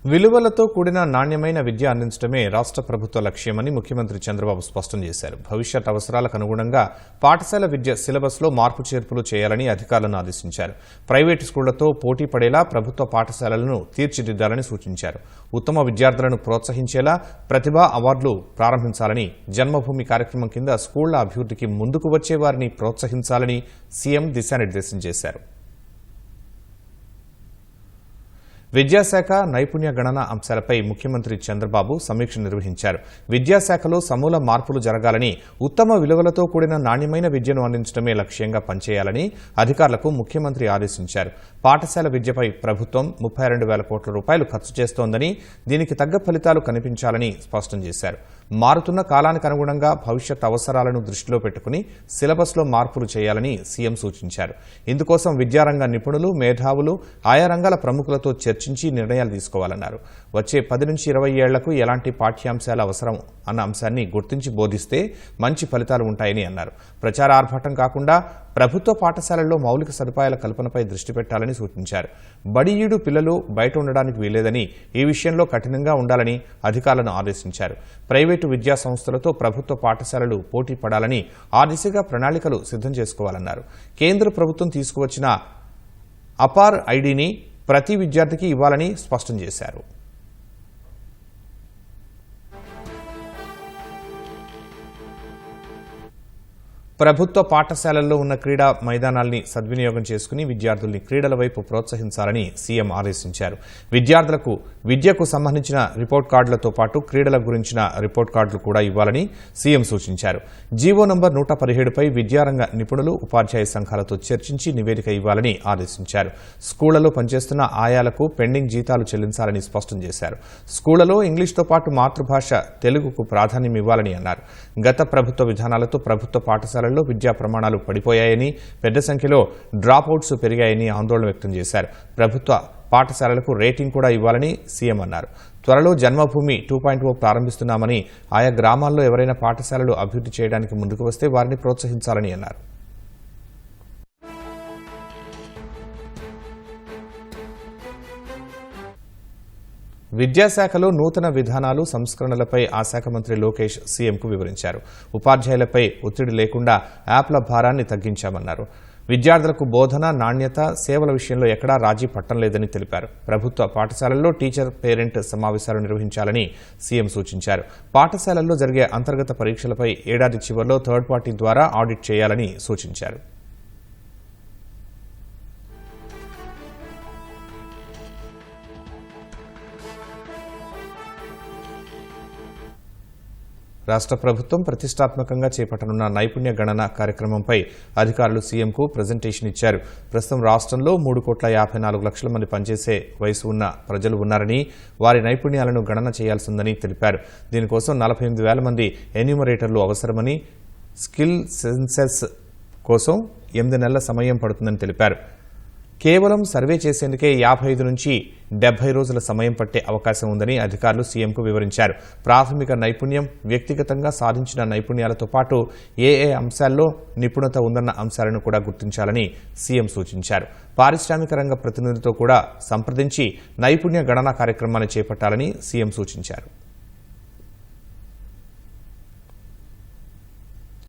విలువలతో కూడిన నాణ్యమైన విద్య అందించడమే రాష్ట్ర ప్రభుత్వ లక్ష్యమని ముఖ్యమంత్రి చంద్రబాబు స్పష్టం చేశారు. భవిష్యత్ అవసరాలకు అనుగుణంగా పాఠశాల విద్య సిలబస్లో మార్పు చేర్పులు చేయాలని అధికారులను ఆదేశించారు. ప్రైవేటు స్కూళ్లతో పోటీ పడేలా ప్రభుత్వ పాఠశాలలను తీర్చిదిద్దాలని సూచించారు. ఉత్తమ విద్యార్థులను ప్రోత్సహించేలా ప్రతిభా అవార్డులు ప్రారంభించాలని, జన్మభూమి కార్యక్రమం కింద స్కూళ్ల అభివృద్ధికి ముందుకు వచ్చే వారిని ప్రోత్సహించాలని సీఎం దిశానిర్దేశం చేశారు. విద్యాశాఖ నైపుణ్య గణన అంశాలపై ముఖ్యమంత్రి చంద్రబాబు సమీక్ష నిర్వహించారు. విద్యాశాఖలో సమూల మార్పులు జరగాలని, ఉత్తమ విలువలతో కూడిన నాణ్యమైన విద్యను అందించడమే లక్ష్యంగా పనిచేయాలని అధికారులకు ముఖ్యమంత్రి ఆదేశించారు. పాఠశాల విద్యపై ప్రభుత్వం 32,000 కోట్ల రూపాయలు ఖర్చు చేస్తోందని, దీనికి తగ్గ ఫలితాలు కనిపించాలని స్పష్టం చేశారు. మారుతున్న కాలానికి అనుగుణంగా భవిష్యత్ అవసరాలను దృష్టిలో పెట్టుకుని సిలబస్లో మార్పులు చేయాలని సీఎం సూచించారు. ఇందుకోసం విద్యారంగ నిపుణులు, మేధావులు, ఆయా రంగాల ప్రముఖులతో చర్చించి నిర్ణయాలు తీసుకోవాలన్నారు. వచ్చే 10 నుంచి 20 ఏళ్లకు ఎలాంటి పాఠ్యాంశాలు అవసరం అన్న అంశాన్ని గుర్తించి బోధిస్తే మంచి ఫలితాలు ఉంటాయని అన్నారు. ప్రచార ఆర్భాటం కాకుండా ప్రభుత్వ పాఠశాలల్లో మౌలిక సదుపాయాల కల్పనపై దృష్టి పెట్టాలని సూచించారు. బడిఈడు పిల్లలు బయట ఉండడానికి వీల్లేదని, ఈ విషయంలో కఠినంగా ఉండాలని అధికారులను ఆదేశించారు. ప్రైవేటు విద్యా సంస్థలతో ప్రభుత్వ పాఠశాలలు పోటీ పడాలని, ఆ దిశగా ప్రణాళికలు సిద్ధం చేసుకోవాలన్నారు. కేంద్ర ప్రభుత్వం తీసుకువచ్చిన అపార్ ఐడిని ప్రతి విద్యార్థికి ఇవ్వాలని స్పష్టం చేశారు. ప్రభుత్వ పాఠశాలల్లో ఉన్న క్రీడా మైదానాల్ని సద్వినియోగం చేసుకుని విద్యార్థుల్ని క్రీడల వైపు ప్రోత్సహించాలని సీఎం ఆదేశించారు. విద్యార్థులకు విద్యకు సంబంధించిన రిపోర్ట్ కార్డులతో పాటు క్రీడల గురించిన రిపోర్ట్ కార్డులు కూడా ఇవ్వాలని సీఎం సూచించారు. జీవో నంబర్ 117పై విద్యారంగ నిపుణులు, ఉపాధ్యాయ సంఘాలతో చర్చించి నివేదిక ఇవ్వాలని ఆదేశించారు. స్కూళ్లలో పనిచేస్తున్న ఆయాలకు పెండింగ్ జీతాలు చెల్లించాలని స్పష్టం చేశారు. స్కూళ్లలో ఇంగ్లీష్తో పాటు మాతృభాష తెలుగుకు ప్రాధాన్యం ఇవ్వాలని అన్నారు. గత ప్రభుత్వ విధానాలతో ప్రభుత్వ పాఠశాలల్లో విద్యా ప్రమాణాలు పడిపోయాయని, పెద్ద సంఖ్యలో డ్రాప్అవుట్స్ పెరిగాయని ఆందోళన వ్యక్తం చేశారు. ప్రభుత్వ పాఠశాలలకు రేటింగ్ కూడా ఇవ్వాలని సీఎం అన్నారు. త్వరలో జన్మభూమి 2.0 ప్రారంభిస్తున్నామని, ఆయా గ్రామాల్లో ఎవరైనా పాఠశాలలు అభివృద్ధి చేయడానికి ముందుకు వస్తే వారిని ప్రోత్సహించాలని అన్నారు. విద్యాశాఖలో నూతన విధానాలు, సంస్కరణలపై ఆ శాఖ మంత్రి లోకేష్ సీఎంకు వివరించారు. ఉపాధ్యాయులపై ఒత్తిడి లేకుండా యాప్ల భారాన్ని తగ్గించామన్నారు. విద్యార్థులకు బోధన, నాణ్యత, సేవల విషయంలో ఎక్కడా రాజీ పట్టంలేదని తెలిపారు. ప్రభుత్వ పాఠశాలల్లో టీచర్ పేరెంట్ సమావేశాలు నిర్వహించాలని సీఎం సూచించారు. పాఠశాలల్లో జరిగే అంతర్గత పరీక్షలపై ఏడాది చివరిలో థర్డ్ పార్టీ ద్వారా ఆడిట్ చేయాలని సూచించారు. రాష్ట్ర ప్రభుత్వం ప్రతిష్టాత్మకంగా చేపట్టనున్న నైపుణ్య గణన కార్యక్రమంపై అధికారులు సీఎంకు ప్రజెంటేషన్ ఇచ్చారు. ప్రస్తుతం రాష్ట్రంలో 3,54,00,000 మంది పనిచేసే వయసు ఉన్న ప్రజలు ఉన్నారని, వారి నైపుణ్యాలను గణన చేయాల్సిందని తెలిపారు. దీనికోసం 48,000 మంది ఎన్యూమరేటర్లు అవసరమని, స్కిల్ సెన్సెస్ కోసం 8 నెలల సమయం పడుతుందని తెలిపారు. కేవలం సర్వే చేసేందుకే 55 నుంచి 70 రోజుల సమయం పట్టే అవకాశం ఉందని అధికారులు సీఎంకు వివరించారు. ప్రాథమిక నైపుణ్యం, వ్యక్తిగతంగా సాధించిన నైపుణ్యాలతో పాటు ఏ అంశాల్లో నిపుణత ఉందన్న అంశాలను కూడా గుర్తించాలని సీఎం సూచించారు. పారిశ్రామిక రంగ ప్రతినిధులతో కూడా సంప్రదించి నైపుణ్య గణన కార్యక్రమాన్ని చేపట్టాలని సీఎం సూచించారు.